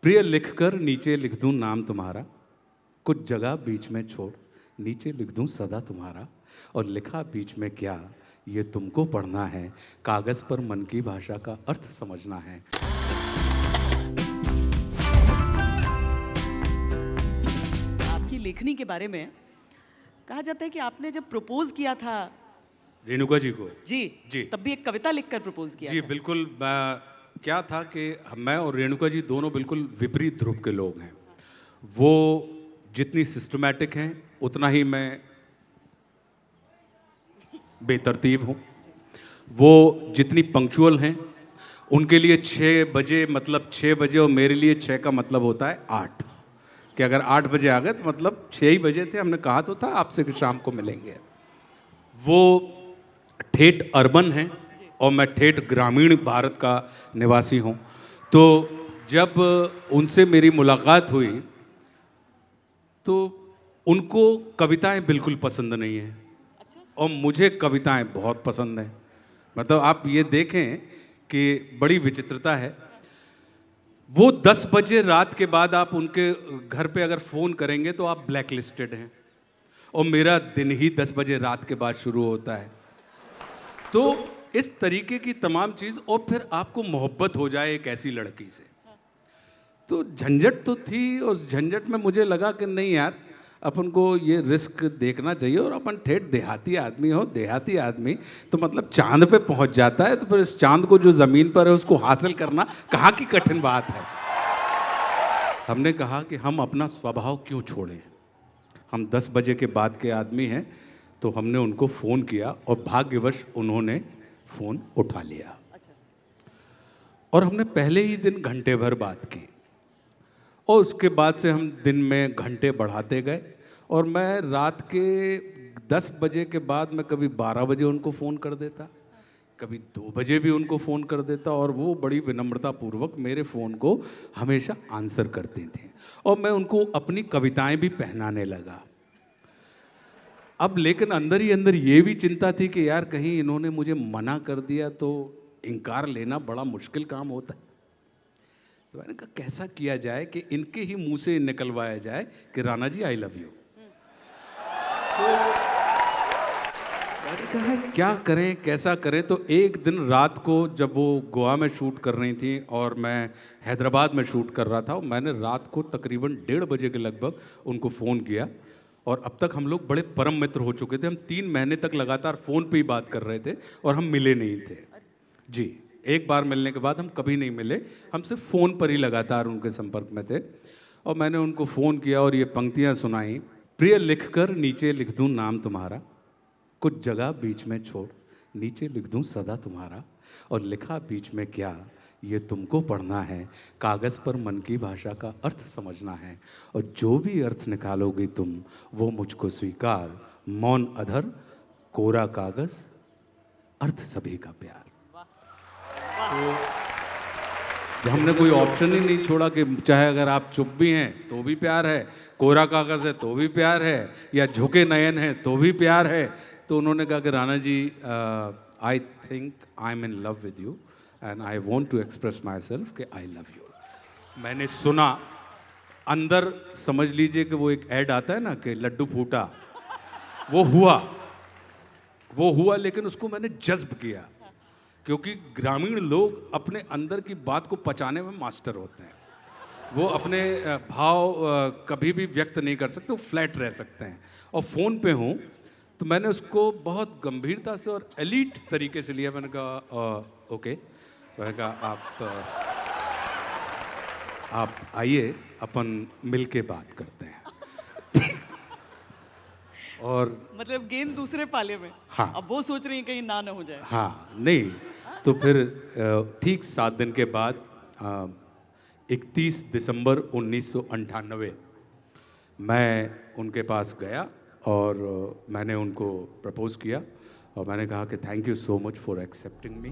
प्रिय लिखकर नीचे लिख दूं नाम तुम्हारा, कुछ जगह बीच में छोड़ नीचे लिख दूं सदा तुम्हारा, और लिखा बीच में क्या ये तुमको पढ़ना है, कागज पर मन की भाषा का अर्थ समझना है। आपकी लेखनी के बारे में कहा जाता है कि आपने जब प्रपोज किया था रेणुका जी को जी तब भी एक कविता लिखकर प्रपोज किया जी था। बिल्कुल। क्या था कि मैं और रेणुका जी दोनों बिल्कुल विपरीत ध्रुव के लोग हैं। वो जितनी सिस्टमैटिक हैं उतना ही मैं बेतरतीब हूँ। वो जितनी पंक्चुअल हैं, उनके लिए 6 बजे मतलब 6 बजे, और मेरे लिए 6 का मतलब होता है 8, कि अगर 8 बजे आ गए तो मतलब 6 ही बजे थे। हमने कहा तो था आपसे कि शाम को मिलेंगे। वो ठेठ अर्बन हैं और मैं ठेठ ग्रामीण भारत का निवासी हूँ। तो जब उनसे मेरी मुलाकात हुई तो उनको कविताएं बिल्कुल पसंद नहीं हैं और मुझे कविताएं बहुत पसंद हैं। मतलब आप ये देखें कि बड़ी विचित्रता है। वो 10 बजे रात के बाद आप उनके घर पे अगर फ़ोन करेंगे तो आप ब्लैक लिस्टेड हैं, और मेरा दिन ही 10 बजे रात के बाद शुरू होता है। तो इस तरीके की तमाम चीज़, और फिर आपको मोहब्बत हो जाए एक ऐसी लड़की से, तो झंझट तो थी। उस झंझट में मुझे लगा कि नहीं यार, अपन को ये रिस्क देखना चाहिए। और अपन ठेठ देहाती आदमी हो, देहाती आदमी तो मतलब चांद पे पहुंच जाता है, तो फिर इस चांद को जो ज़मीन पर है उसको हासिल करना कहाँ की कठिन बात है। हमने कहा कि हम अपना स्वभाव क्यों छोड़ें, हम 10 बजे के बाद के आदमी हैं। तो हमने उनको फ़ोन किया और भाग्यवश उन्होंने फ़ोन उठा लिया। और हमने पहले ही दिन घंटे भर बात की, और उसके बाद से हम दिन में घंटे बढ़ाते गए। और मैं रात के 10 बजे के बाद मैं कभी 12 बजे उनको फ़ोन कर देता, कभी 2 बजे भी उनको फ़ोन कर देता, और वो बड़ी विनम्रतापूर्वक मेरे फ़ोन को हमेशा आंसर करती थी। और मैं उनको अपनी कविताएं भी पहनाने लगा। अब लेकिन अंदर ही अंदर ये भी चिंता थी कि यार कहीं इन्होंने मुझे मना कर दिया तो इनकार लेना बड़ा मुश्किल काम होता है। तो मैंने कहा कैसा किया जाए कि इनके ही मुंह से निकलवाया जाए कि Rana ji I love you. तो मैंने कहा क्या करें, कैसा करें। तो एक दिन रात को जब वो गोवा में शूट कर रही थी और मैं हैदराबाद में शूट कर रहा था, मैंने रात को तकरीबन 1:30 बजे के लगभग उनको फ़ोन किया। और अब तक हम लोग बड़े परम मित्र हो चुके थे। हम 3 महीने तक लगातार फ़ोन पे ही बात कर रहे थे और हम मिले नहीं थे। जी, एक बार मिलने के बाद हम कभी नहीं मिले, हम सिर्फ फ़ोन पर ही लगातार उनके संपर्क में थे। और मैंने उनको फ़ोन किया और ये पंक्तियाँ सुनाई। प्रिय लिखकर नीचे लिख दूं नाम तुम्हारा, कुछ जगह बीच में छोड़ नीचे लिख दूं सदा तुम्हारा, और लिखा बीच में क्या ये तुमको पढ़ना है, कागज़ पर मन की भाषा का अर्थ समझना है। और जो भी अर्थ निकालोगी तुम वो मुझको स्वीकार, मौन अधर कोरा कागज़ अर्थ सभी का प्यार। तो हमने कोई ऑप्शन ही नहीं छोड़ा कि चाहे अगर आप चुप भी हैं तो भी प्यार है, कोरा कागज़ है तो भी प्यार है, या झुके नयन है तो भी प्यार है। तो उन्होंने कहा कि Rana ji, I think I am in love with you and I want to express myself कि आई लव यू। मैंने सुना, अंदर समझ लीजिए कि वो एक ऐड आता है ना कि लड्डू फूटा, वो हुआ, लेकिन उसको मैंने जज्ब किया, क्योंकि ग्रामीण लोग अपने अंदर की बात को पचाने में मास्टर होते हैं। वो अपने भाव कभी भी व्यक्त नहीं कर सकते, वो फ्लैट रह सकते हैं। और फ़ोन पे हूँ तो मैंने उसको बहुत गंभीरता से और एलीट तरीके से लिया। मैंने कहा ओके, मैंने कहा आप आइए, अपन मिल के बात करते हैं। और मतलब गेंद दूसरे पाले में। हाँ, अब वो सोच रही हैं कहीं ना हो जाए। हाँ नहीं, तो फिर ठीक 7 दिन के बाद 31 दिसंबर 1998 मैं उनके पास गया और मैंने उनको प्रपोज़ किया। और मैंने कहा कि thank you so much for accepting me.